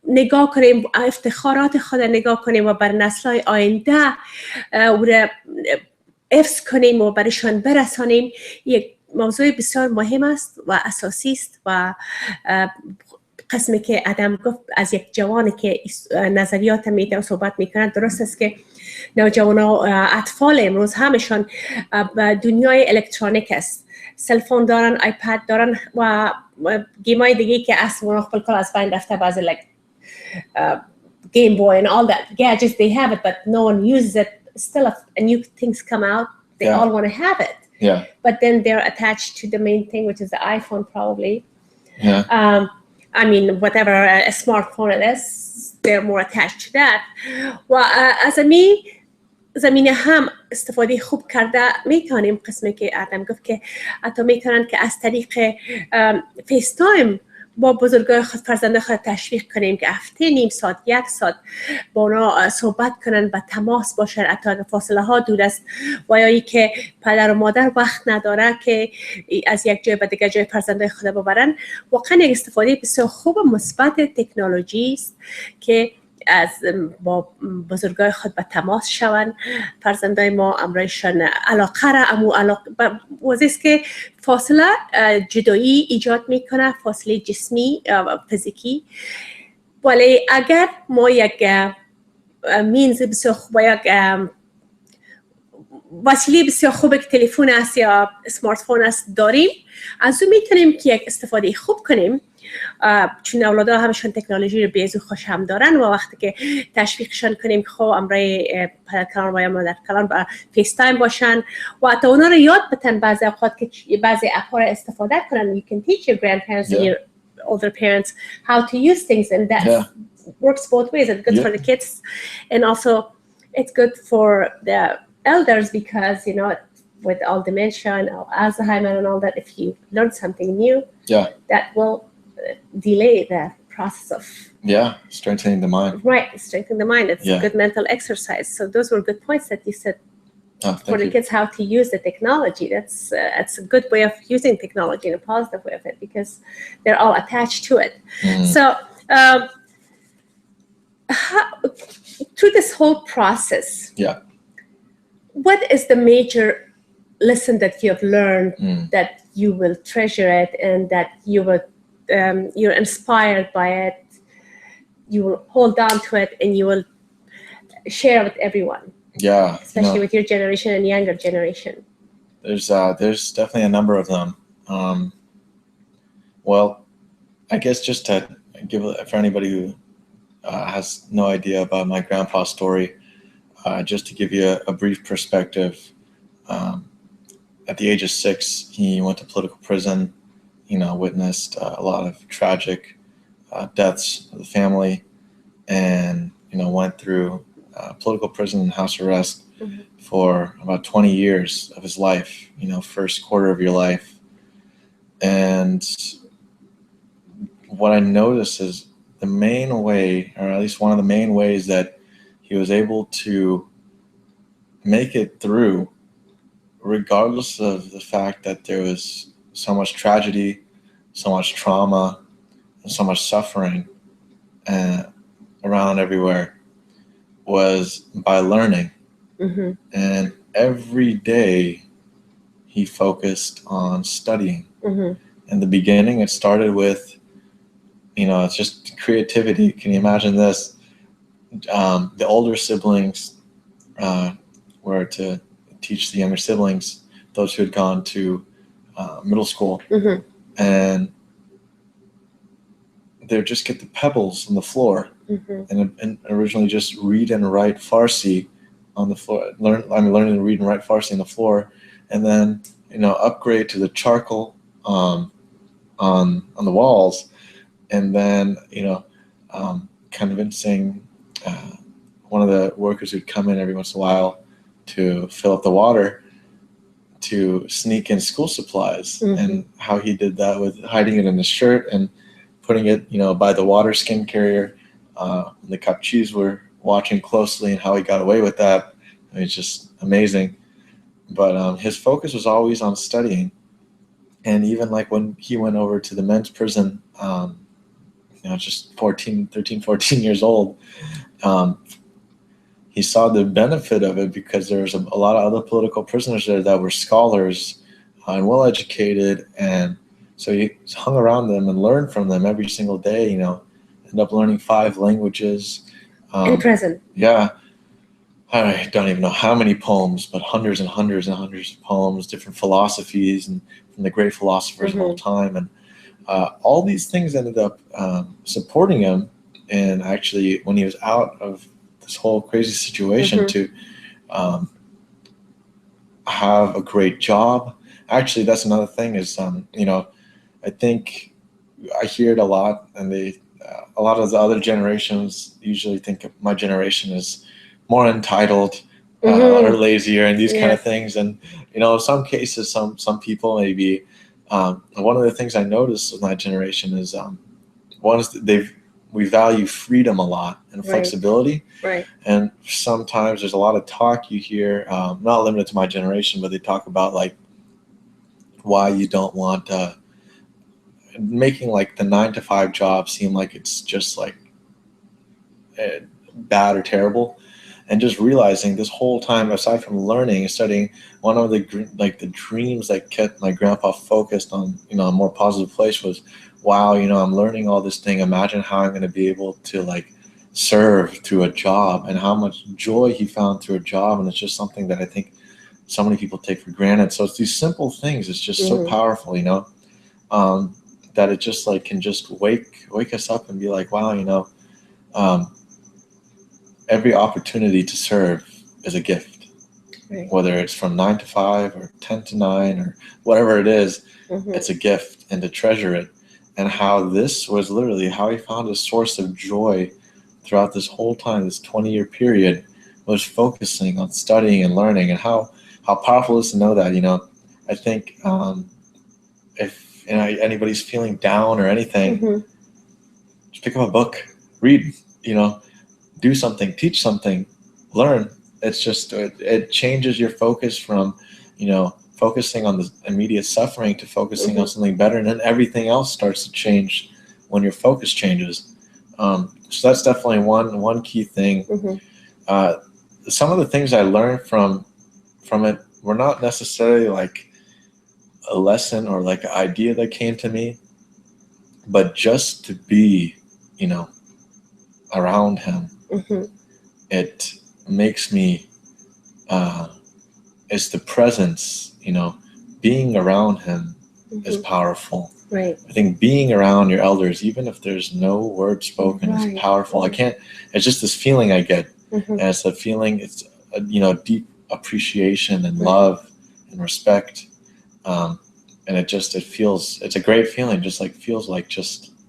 نگاه کنیم، افتخارات خود نگاه کنیم و بر نسل‌های آینده و حفظ کنیم و برشان برسانیم، یک موضوع بسیار مهم است و اساسی است. و قسمی که آدم گفت از یک جوانی که نظریات میده و صحبت میکنن، درست است که نوجوانا اطفال امروز همشان دنیای الکترونیک است، سلفون دارن، آیپد دارن و گیمای دیگه که اصلا خپل کل از بین رفته، بعضی like Game Boy and all that gadgets they have it but no one uses it. Still if new things come out they all want to have it, but then they're attached to the main thing, which is the iPhone probably. I mean, whatever a smartphone it is, they're more attached to that. و از امی زمینه هم استفاده خوب کرده میتونیم. قسمی که آدم گفت که حتی میتونن که از طریق فیس تایم با بزرگای خود، فرزندای خود تشویق کنیم که هفته نیم ساعت، یک ساعت با اونا صحبت کنن، با تماس باشن، حتی اگر فاصله ها دور است و یا ای که پدر و مادر وقت نداره که از یک جای به دیگر جای فرزندای خود ببرن. واقعا یک استفاده بسیار خوب و مثبت تکنولوژی است که از با بزرگای خود به تماس شوند. فرزندای ما امرایشان علاقه را وضعی است که فاصله جدایی ایجاد میکنه، فاصله جسمی فیزیکی. ولی اگر ما یک مینز بسیار خوب و یک وسیله بسیار خوب که تلفن است یا اسمارت فون است داریم، از اون میتونیم که یک استفاده خوب کنیم، چون اولادها همشون تکنولوژی رو بیزو خوش هم دارن و وقتی که تشویقشان کنیم که خب امرای پدر کلان و یا مادر کلان با فیس تایم باشن و حتی اونا رو یاد بتن بعضی اوقات که بعضی اپ‌ها رو استفاده کنن. You can teach your grandparents and your older parents how to use things, and that works both ways. It's good for the kids and also it's good for the elders because, you know, with all dementia and Alzheimer and all that, if you learn something new, that will delay the process of
strengthening the mind.
Right, strengthening the mind. It's good mental exercise. So those were good points that you said for the kids, how to use the technology. That's a good way of using technology in a positive way of it because they're all attached to it. So through this whole process, what is the major lesson that you have learned that you will treasure it and that you will you're inspired by it, you will hold on to it and you will share with everyone, especially with your generation and younger generation?
There's definitely a number of them. Well, I guess just to give, for anybody who has no idea about my grandpa's story, just to give you a brief perspective, at the age of 6, he went to political prison, witnessed a lot of tragic deaths of the family, and, went through political prison and house arrest for about 20 years of his life, first quarter of your life. And what I noticed is the main way, or at least one of the main ways that he was able to make it through, regardless of the fact that there was so much tragedy, so much trauma, and so much suffering around everywhere, was by learning. And every day he focused on studying. In the beginning, it started with, it's just creativity. Can you imagine this? The older siblings were to teach the younger siblings, those who had gone to middle school, and they would just get the pebbles on the floor and originally just read and write Farsi on the floor, learning to read and write Farsi on the floor, and then, upgrade to the charcoal on the walls, and then, convincing one of the workers who'd come in every once in a while to fill up the water to sneak in school supplies, and how he did that with hiding it in his shirt and putting it, by the water skin carrier. The Kapchis were watching closely and how he got away with that. It's just amazing. But his focus was always on studying. And even like when he went over to the men's prison, just 13, 14 years old, he saw the benefit of it because there was a lot of other political prisoners there that were scholars and well-educated. And so he hung around them and learned from them every single day, ended up learning 5 languages.
In prison.
Yeah. I don't even know how many poems, but hundreds and hundreds and hundreds of poems, different philosophies and from the great philosophers of all time. And all these things ended up supporting him. And actually, when he was out of this whole crazy situation, to have a great job. Actually, that's another thing is, I think I hear it a lot, and a lot of the other generations usually think of my generation as more entitled or lazier and these kind of things. And, in some cases, some people maybe, one of the things I noticed with my generation is, one is we value freedom a lot and flexibility.
Right.
And sometimes there's a lot of talk you hear, not limited to my generation, but they talk about like why you don't want making like the 9-to-5 job seem like it's just like bad or terrible. And just realizing this whole time, aside from learning and studying, one of the dreams that kept my grandpa focused on, a more positive place was, wow, I'm learning all this thing. Imagine how I'm going to be able to like serve through a job, and how much joy he found through a job. And it's just something that I think so many people take for granted. So it's these simple things. It's just so powerful, that it just like can just wake us up and be like, wow, every opportunity to serve is a gift, right. Whether it's from 9 to 5 or 10 to 9 or whatever it is, it's a gift, and to treasure it. And how this was literally how he found a source of joy throughout this whole time, this 20-year period, was focusing on studying and learning. And how powerful it is to know that, I think if anybody's feeling down or anything, just pick up a book, read, do something, teach something, learn. It's just, it changes your focus from, focusing on the immediate suffering to focusing on something better. And then everything else starts to change when your focus changes. So that's definitely one key thing. Some of the things I learned from it were not necessarily like a lesson or like an idea that came to me, but just to be, around him. It makes me, it's the presence, being around him is powerful.
Right.
I think being around your elders, even if there's no word spoken, is powerful. It's just this feeling I get. And it's a feeling, it's a, deep appreciation and love and respect. And it's a great feeling, feels like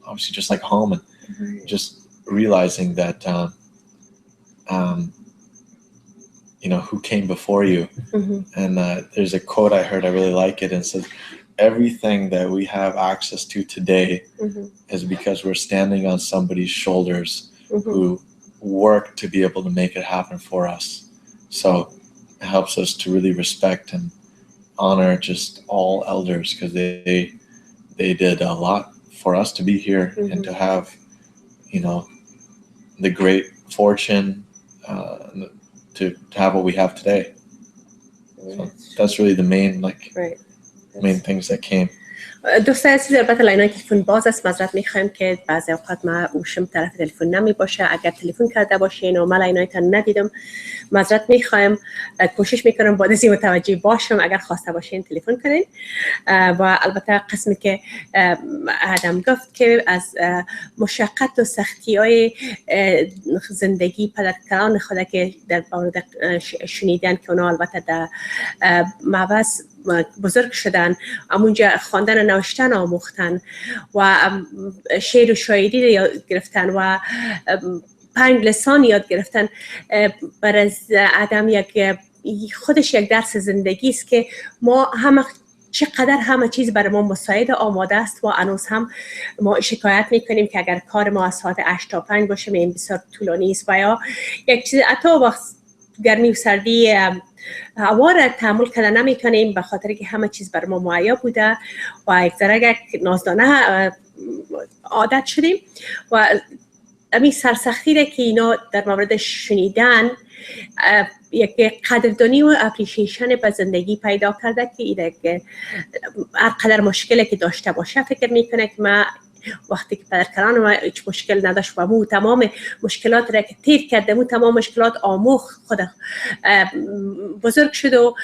obviously just like home, and just realizing that, who came before you. And there's a quote I heard, I really like it, and it says, everything that we have access to today is because we're standing on somebody's shoulders who worked to be able to make it happen for us. So it helps us to really respect and honor just all elders, because they did a lot for us to be here and to have, the great fortune to have what we have today. So that's really the main main things that came.
دوستان عزیز، البته لاینای تلفن باز است. معذرت میخوایم که بعضی اوقات ما اوشم طرف تلفن نمی باشه. اگر تلفن کرده باشین و من لاینایتان ندیدم، معذرت میخوایم. کوشش میکنم بعد از این متوجه باشم. اگر خواسته باشین تلفن کنین. و البته قسمی که آدم گفت که از مشقت و سختی های زندگی پدرکلان خود که در مورد شنیدن که اونا البته در معوض بزرگ شدن، همونجا خواندن و نوشتن آموختن و شعر و شاعری یاد گرفتن و 5 لسان یاد گرفتن، بر از آدم خودش یک درس زندگی است که ما چقدر همه چیز برای ما مساعد آماده است. و هنوز هم ما شکایت میکنیم که اگر کار ما از ساعت 8 تا 5 باشه این بسیار طولانی است، و یا یک چیز حتی وقت گرمی و سردی هوا را تحمل کردن نمیتونیم، به خاطر که همه چیز بر ما مهیا بوده و یک ذره نازدانه عادت شدیم. و همین سرسختی را که اینا در مورد شنیدن یک قدردانی و اپریشیشن به زندگی پیدا کرده که هر قدر مشکلی که داشته باشه فکر میکنه که ما وقتی که پدرکلان ما هیچ مشکل نداشت و مو تمام مشکلات را که تیر کرده، مو تمام مشکلات آموخت، خود بزرگ شد و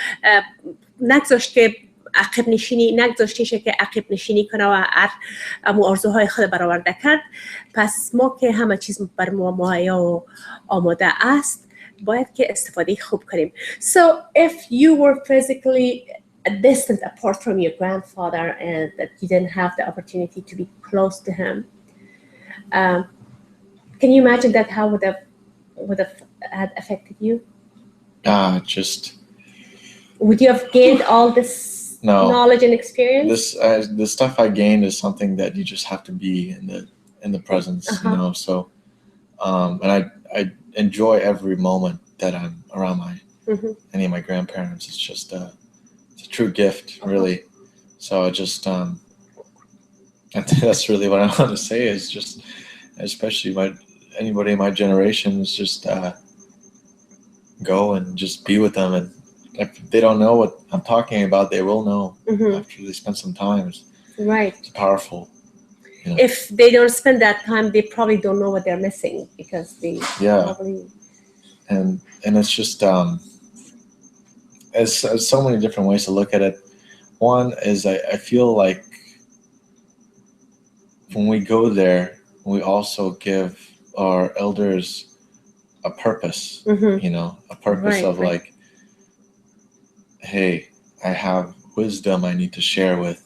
نگذاشت که نگذاشتیش که عقب نشینی کنه و آرزوهای خود برآورده کرد. پس ما که همه چیز بر ما مهیا و آماده است، باید که استفاده خوب کنیم. So if you were physically distant apart from your grandfather and that you didn't have the opportunity to be close to him, can you imagine that how would have had affected you? Would you have gained all this knowledge and experience?
The stuff I gained is something that you just have to be in the presence, So, and I enjoy every moment that I'm around any of my grandparents. It's just it's a true gift, really. So I just I think that's really what I want to say, is just, especially anybody in my generation is just go and just be with them, and if they don't know what I'm talking about, they will know after they spend some time. It's powerful. You know?
If they don't spend that time, they probably don't know what they're missing because they probably.
And it's just there's so many different ways to look at it. One is I feel like when we go there, we also give our elders a purpose, you know, a purpose of like, hey, I have wisdom I need to share with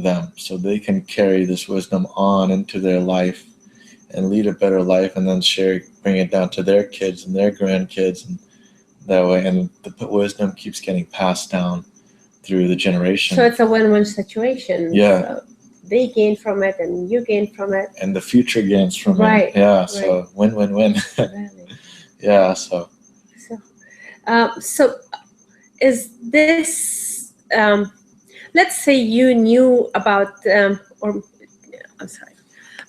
them, so they can carry this wisdom on into their life and lead a better life, and then bring it down to their kids and their grandkids, and that way, and the wisdom keeps getting passed down through the generation.
So it's a win-win situation.
Yeah.
So they gain from it and you gain from it.
And the future gains from it. Yeah, so win-win-win. Really? Yeah, so.
So is this, let's say you knew about, or I'm sorry.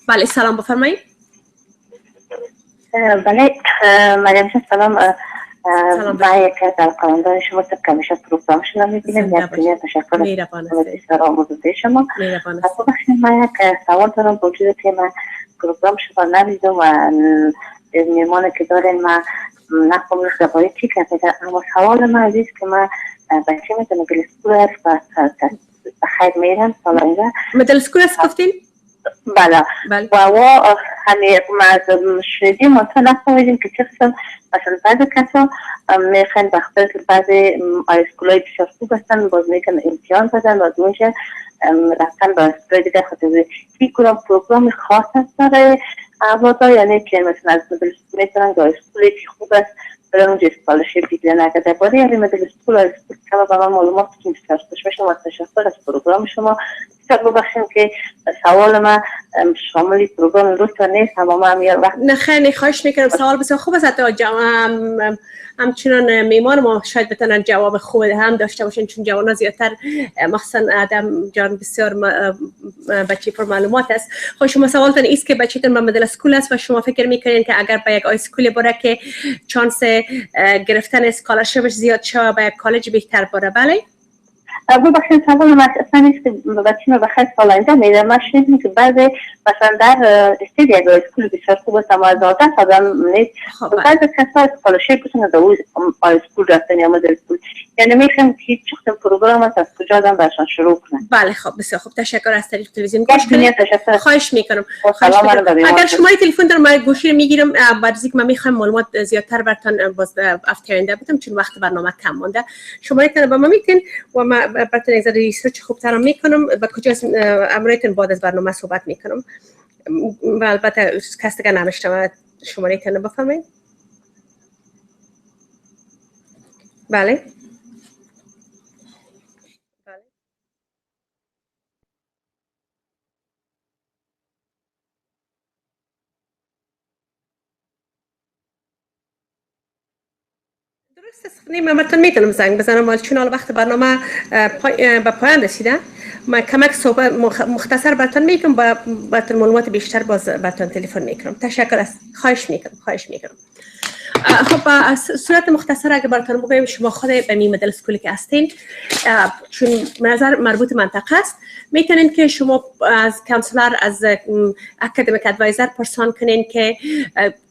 بله سلام بفرمایید.
بله مریم سلام. من یکی از کارمندان شما که همیشه پروگرام شما میبینم. یک تشکر بسیار آموزنده شما. ببخشید من یک سوال دارم با وجود که من پروگرام شما ندیدم و میمانه که داریم من نخوام زبایی چی کرده، اما سوال من عزیز که من بچه میتونم میدل اسکول هست و بخیر میرم سال اینجا.
میدل اسکول هست گفتین؟
بله. و همه ما از شنیدیم منطقه نفهمیدیم که چه قسم مثلا بعضی کسا میخواین بخاطر که بعضی اسکولای بسیار خوب هستن باز میکنن امتحان بدن و دویشه رفتن به اسکولای دیگر خاطر هیچ کدام پروگرام خاص هست برای اولادا، یعنی که مثلا از مدل اسکول میتونن یا اسکولی که خوب است برای اونجا اسکالرشیپ بگیرن. اگر درباره یعنی مدل اسکول و اسکول کلا به من معلومات که بسیار خوش میشم و تشکر از پروگرام شما. ببخشید که سوال من شامل پروگرام درست نیست، اما من یه وقت
نه خیلی خواهش میکنم. سوال بسیار خوب است. حتی همچنان میمان ما شاید بتونن جواب خوب هم داشته باشین، چون جوان‌ها زیادتر مخصوصا آدم جان بسیار بچه پر معلومات است. خب شما سوالتون است که بچه‌تون به مدل اسکول است و شما فکر میکنین که اگر به یک اسکول بره که چانس گرفتن اسکالرشیپش زیاد شه به یک کالج بهتر بره. بله؟
ببخشید سوال من اصلا نیست که بچه ما بخیر سال اینجا میره. من شنیدم که بعضی مثلا در استیدی اگر اسکول بسیار خوب است اما از عادت آدم نیست، بعضی کسا اسکالرشیپ بتونه در اون اسکول رفتن یا مدل اسکول، یعنی میخوام که هیچ چقدر پروگرام است از کجا آدم برشان شروع کنن.
بله خب بسیار خوب، تشکر از طریق تلویزیون
خواهش
میکنم. اگر شما تلفن دارم من گوشی میگیرم برزی که من میخوام معلومات زیادتر براتون باز هفته آینده بدم چون وقت برنامه کم مونده. شما با ما میتین و ما براتون یک ذره ریسرچ خوبتر میکنم با کجا امرایتون بعد از برنامه صحبت میکنم و البته کسی دیگه نمیشتم شماره تلفن بفرمایید. بله درست است. من براتون میتونم زنگ بزنم چون حالا وقت برنامه به پایان رسیده. من کمک صحبت مختصر براتون میکنم با براتون معلومات بیشتر باز براتون تلفن میکنم. تشکر است. خواهش میکنم. خب صورت مختصر اگه براتون بگم شما خود به مدل اسکولی که هستین چون نظر مربوط منطقه است میتونین که شما از کانسلر از اکادمیک ادوایزر پرسان کنین که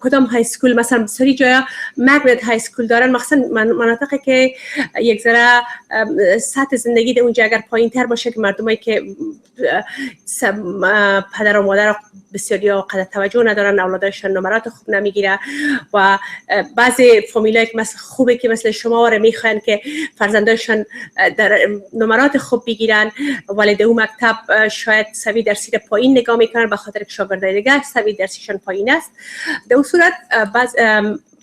کدام های اسکول مثلا بسیاری جایا مگنت های اسکول دارن مخصوصا مناطقی که یک ذره سطح زندگی در اونجا اگر پایین تر باشه که مردمایی که پدر و مادر بسیاری قدر توجه ندارن اولادشون نمرات خوب نمیگیره و بعضی فامیلایی که مثل خوبه که مثل شما رو میخوان که فرزندانشون در نمرات خوب بگیرن ولی در اون مکتب شاید سوی درسی پایین نگاه میکنن به خاطر که شاگردای دیگه سوی درسیشون پایین است. در اون صورت بعض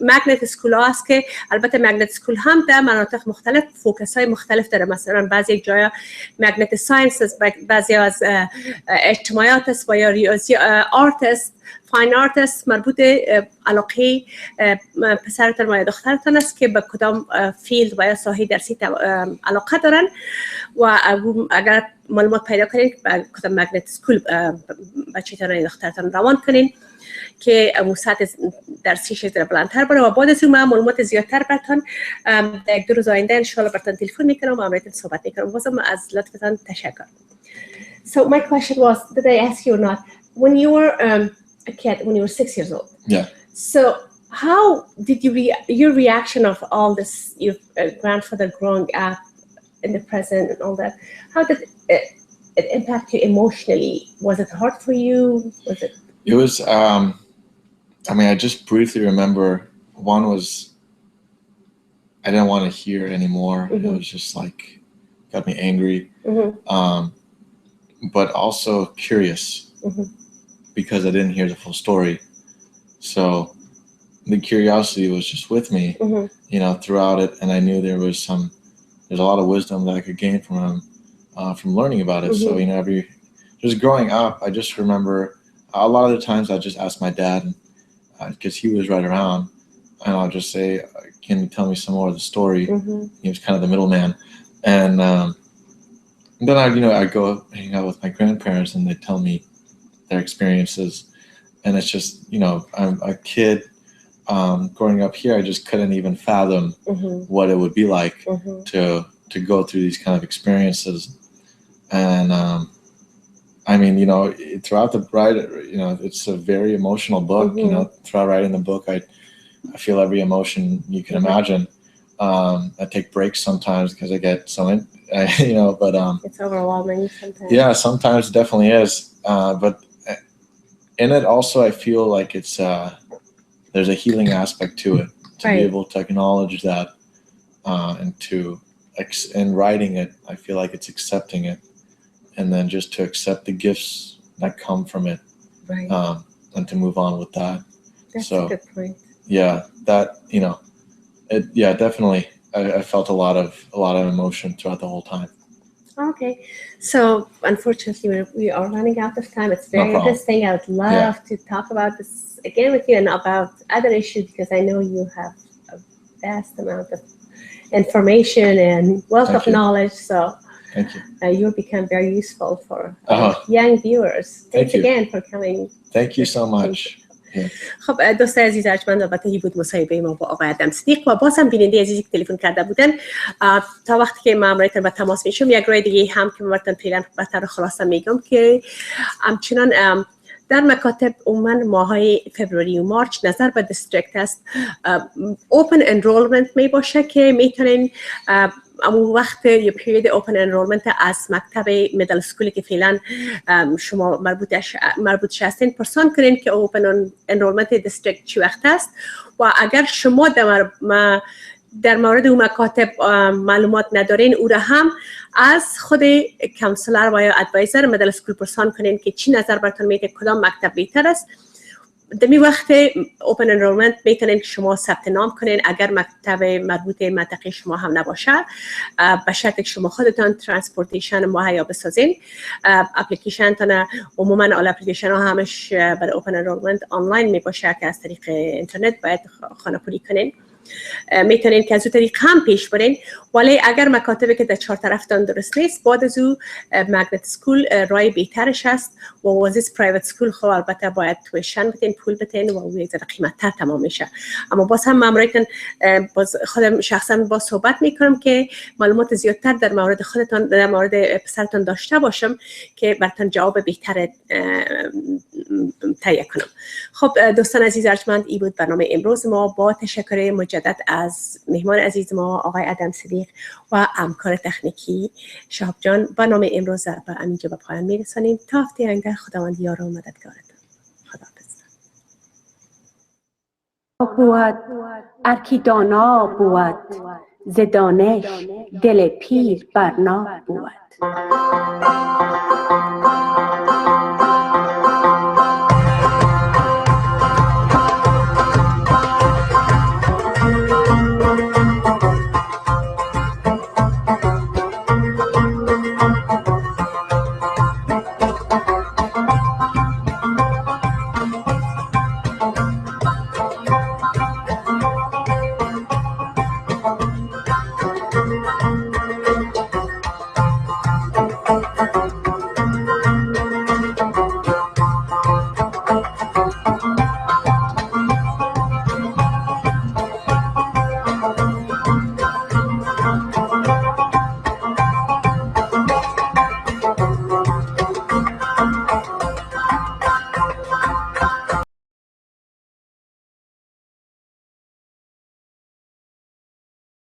مگنت اسکول ها است که البته مگنت اسکول هم در مناطق مختلف فوکس های مختلف داره. مثلا بعضی جایا مگنت ساینس است، بعضی از اجتماعیات است و یا ریاضی آرت است، فاین آرت است، مربوط علاقه پسرتان و دخترتان است که به کدام فیلد و یا ساحه درسی علاقه دارن و اگر معلومات پیدا کنین که به کدام مگنت اسکول بچه‌تان و دخترتان روان کنین که سطح درسیش بلندتر بره و بعد از اون من معلومات زیادتر براتون در یک دو روز آینده ان شاء الله براتون تلفن میکنم و امروز صحبت میکنم. بازم از لطفتان تشکر. So my question was, did I ask you or not? When you were a kid, when you were 6 years old.
Yeah.
So how did your reaction of all this, your grandfather growing up in the present and all that, how did it impact you emotionally? Was it hard for you? Was it?
It was, I mean, I just briefly remember one was, I didn't want to hear anymore. It was just like, got me angry. But also curious because I didn't hear the full story. So the curiosity was just with me, you know, throughout it. And I knew there's a lot of wisdom that I could gain from him, from learning about it. So, you know, just growing up, I just remember a lot of the times I just asked my dad, because he was right around, and I'll just say, can you tell me some more of the story? He was kind of the middleman. And then I'd go hang out with my grandparents and they'd tell me their experiences. And it's just, you know, I'm a kid growing up here. I just couldn't even fathom what it would be like to go through these kind of experiences. And I mean, you know, throughout the ride, you know, it's a very emotional book. You know, throughout writing the book, I feel every emotion you can imagine. I take breaks sometimes because I get so you know, but
it's overwhelming sometimes.
Yeah, sometimes it definitely is. But in it also, I feel like it's there's a healing aspect to it, to be able to acknowledge that, and in writing it, I feel like it's accepting it, and then just to accept the gifts that come from it, and to move on with that.
That's a good point.
Yeah, that, you know, definitely. I felt a lot of emotion throughout the whole time.
Okay, so unfortunately we are running out of time. It's very interesting. I would love to talk about this again with you and about other issues, because I know you have a vast amount of information and wealth of knowledge. So
thank you.
You'll become very useful for young viewers. Thanks again for coming.
Thank you so much.
خب دوست عزیز ارجمند، البته این بود مصاحبه ما با آقای ادم صدیق و باز هم بیننده عزیزی که تلفن کرده بودن. تا وقتی که ما امرایتون به تماس میشم، یک راه دیگه هم که براتون فعلا بهتر خلاصه میگم که همچنان در مکاتب عموما ماهای فوریه و مارچ نظر به دیستریکت است اوپن انرولمنت می باشه که میتونین اما وقت یا پیریود اوپن انرولمنت از مکتب میدل اسکولی که فعلا شما مربوط هستین پرسان کنین که اوپن انرولمنت دیستریکت چی وقت است، و اگر شما در مورد اون مکاتب معلومات ندارین، او را هم از خود کانسلر و یا ادوایزر میدل اسکول پرسان کنین که چی نظر براتون میده کدام مکتب بهتر است. در می وقت اوپن انرولمنت میتونین که شما ثبت نام کنین اگر مکتب مربوط منطقه شما هم نباشه، به شرطی که شما خودتان ترانسپورتیشن مهیا بسازین. اپلیکیشن تان عموما اپلیکیشن ها همش برای اوپن انرولمنت آنلاین می باشه که از طریق اینترنت باید خانه‌پولی کنین. میتونین که از اون طریق هم پیش برین، ولی اگر مکاتبی که در چهار طرفتان درست نیست، بعد از او مگنت سکول رای بهترش است و وازیس پرایوت سکول خب البته باید تویشن بتین، پول بتین و او یک ذره قیمت‌تر تمام میشه. اما باز هم ماموریتون خودم شخصا با صحبت میکنم که معلومات زیادتر در مورد خودتان، در مورد پسرتان داشته باشم که براتون جواب بهتر تهیه کنم. خب دوستان عزیز ارجمند، این بود برنامه امروز ما با تشکر مجدد از مهمان عزیز ما آقای ادم صدیق و همکار تکنیکی شهاب جان. برنامه امروز به همینجا به پایان میرسانیم. تا هفته آینده خداوند یار و مددگارتان. خداحافظ.
بود ارکی دانا بود ز دانش دل پیر برنا بود.